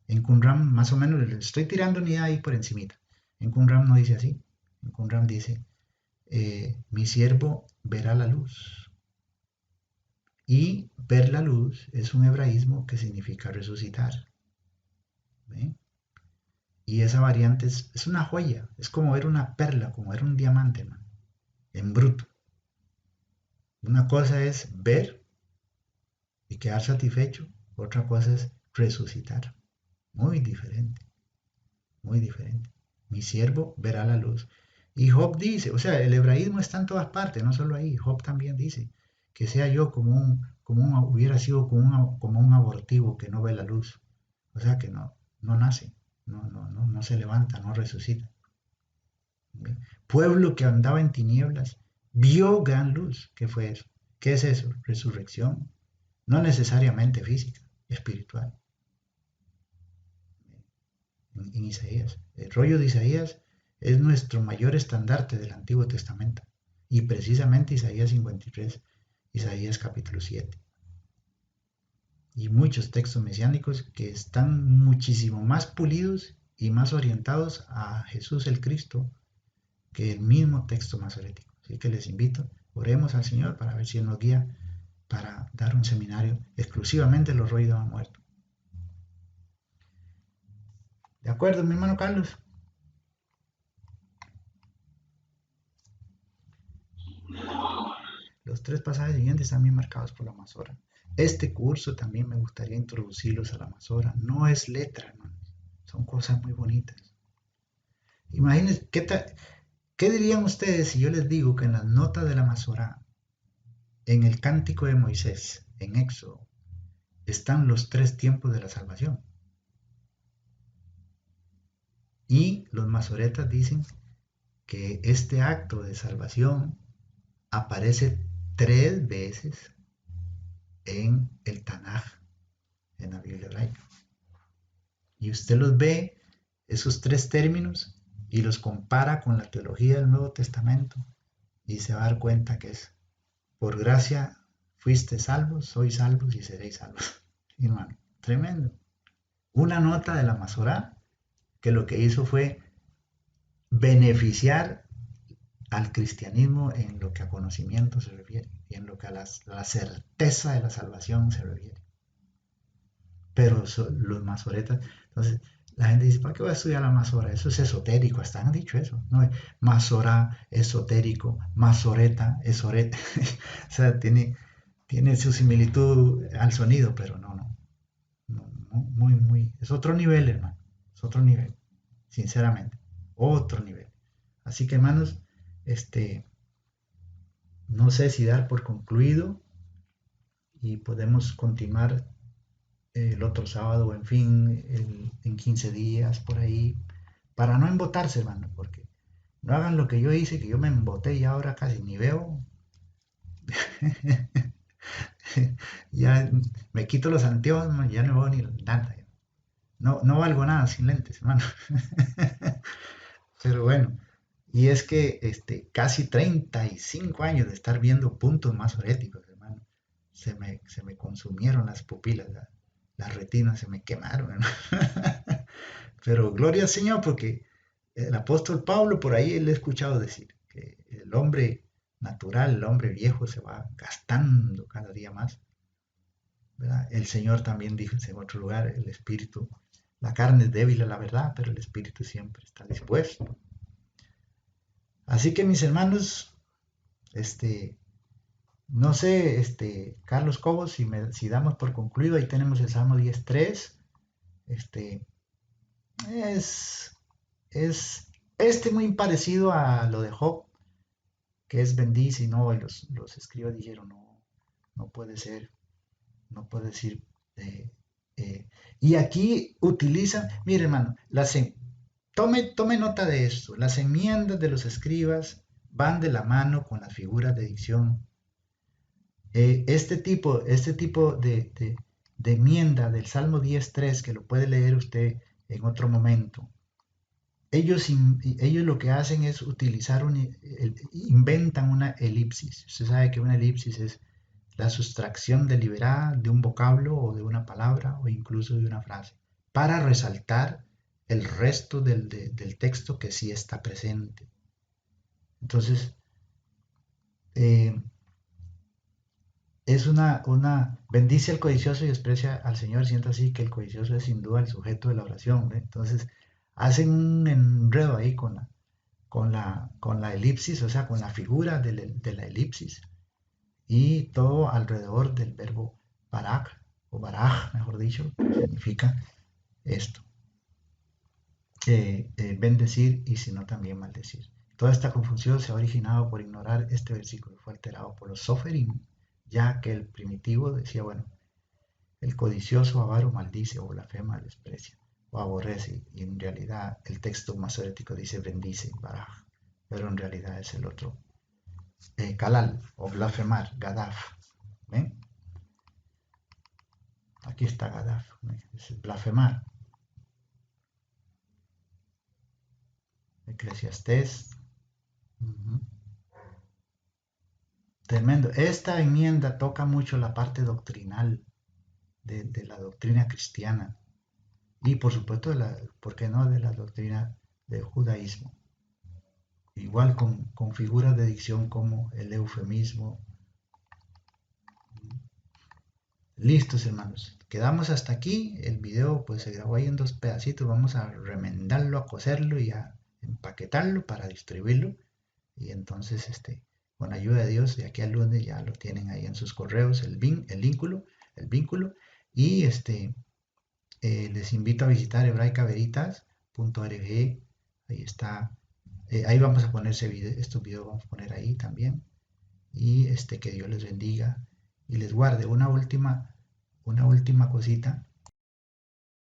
En Qumran, más o menos, le estoy tirando una idea ahí por encimita. En Qumran no dice así. En Qumran dice, mi siervo verá la luz. Y ver la luz es un hebraísmo que significa resucitar. ¿Ve? Y esa variante es una joya. Es como ver una perla, como ver un diamante, man, en bruto. Una cosa es ver y quedar satisfecho. Otra cosa es resucitar. Muy diferente. Muy diferente. Mi siervo verá la luz. Y Job dice, o sea, el hebraísmo está en todas partes, no solo ahí. Job también dice que sea yo hubiera sido como un abortivo que no ve la luz. O sea, que no nace, no se levanta, no resucita. ¿Bien? Pueblo que andaba en tinieblas, vio gran luz. ¿Qué fue eso? ¿Qué es eso? Resurrección. No necesariamente física, espiritual. En Isaías. El rollo de Isaías es nuestro mayor estandarte del Antiguo Testamento. Y precisamente Isaías 53, Isaías capítulo 7. Y muchos textos mesiánicos que están muchísimo más pulidos y más orientados a Jesús el Cristo que el mismo texto masorético. Así que les invito, oremos al Señor para ver si Él nos guía para dar un seminario exclusivamente de los rollos de la muerte. ¿De acuerdo, mi hermano Carlos? Los los 3 pasajes siguientes están bien marcados por la Masora. Este curso también me gustaría introducirlos a la Masora. No es letra, hermanos. Son cosas muy bonitas. Imagínense, ¿qué dirían ustedes si yo les digo que en las notas de la Masora, en el Cántico de Moisés, en Éxodo, están los 3 tiempos de la salvación? Y los masoretas dicen que este acto de salvación aparece 3 veces en el Tanaj, en la Biblia hebraica. Y usted los ve, esos 3 términos, y los compara con la teología del Nuevo Testamento, y se va a dar cuenta que es: por gracia fuiste salvos, sois salvos y seréis salvos. Hermano, tremendo. Una nota de la Masorá que lo que hizo fue beneficiar al cristianismo en lo que a conocimiento se refiere y en lo que a la certeza de la salvación se refiere. Pero los masoretas, entonces la gente dice: ¿para qué voy a estudiar la masora? Eso es esotérico, hasta han dicho eso, ¿no? Masora, esotérico, masoreta, esoreta. O sea, tiene su similitud al sonido, pero no, muy, es otro nivel, hermano, es otro nivel, sinceramente, otro nivel. Así que, hermanos, no sé si dar por concluido y podemos continuar el otro sábado, en fin, en 15 días, por ahí, para no embotarse, hermano, porque no hagan lo que yo hice, que yo me emboté y ahora casi ni veo. Ya me quito los anteojos, ya no veo ni nada. No valgo nada sin lentes, hermano. Pero bueno, y es que casi 35 años de estar viendo puntos masoréticos, hermano, se me consumieron las pupilas, las retinas se me quemaron, hermano. Pero gloria al Señor, porque el apóstol Pablo por ahí le he escuchado decir que el hombre natural, el hombre viejo se va gastando cada día más, ¿verdad? El Señor también dijo en otro lugar: el espíritu, la carne es débil a la verdad, pero el espíritu siempre está dispuesto. Así que, mis hermanos, no sé, Carlos Cobos, si damos por concluido, ahí tenemos el Salmo 10.3. Es, es muy parecido a lo de Job, que es bendice, y no, y los escribas dijeron: no puede ser, no puede decir. eh, eh, y aquí utilizan, mire, hermano, tome nota de esto: las enmiendas de los escribas van de la mano con las figuras de dicción. Este tipo de enmienda del Salmo 10.3, que lo puede leer usted en otro momento, ellos lo que hacen es utilizar inventan una elipsis. Usted sabe que una elipsis es la sustracción deliberada de un vocablo o de una palabra o incluso de una frase, para resaltar el resto del texto que sí está presente. Entonces, eh, es bendice al codicioso y desprecia al Señor, siento así que el codicioso es sin duda el sujeto de la oración, ¿ve? Entonces, hacen un enredo ahí con la elipsis, o sea, con la figura de la elipsis, y todo alrededor del verbo barak, o baraj, mejor dicho, que significa esto: bendecir y sino también maldecir. Toda esta confusión se ha originado por ignorar este versículo. Fue alterado por los soferim, ya que el primitivo decía: bueno, el codicioso avaro maldice o blasfema, desprecia o aborrece, y en realidad el texto masorético dice bendice, baraj, pero en realidad es el otro, kalal o blasfemar, gadaf. ¿Ven? Aquí está gadaf, es blasfemar. Eclesiastés. Uh-huh. Tremendo. Esta enmienda toca mucho la parte doctrinal de la doctrina cristiana y por supuesto, ¿por qué no?, de la doctrina del judaísmo. Igual con figuras de dicción como el eufemismo. Listos, hermanos. Quedamos hasta aquí. El video pues se grabó ahí en 2 pedacitos. Vamos a remendarlo, a coserlo y a empaquetarlo para distribuirlo. Y entonces con ayuda de Dios, de aquí al lunes ya lo tienen ahí en sus correos, el vínculo, y les invito a visitar hebraicaveritas.org, ahí está, ahí vamos a poner estos videos vamos a poner ahí también, y que Dios les bendiga y les guarde. Una última cosita,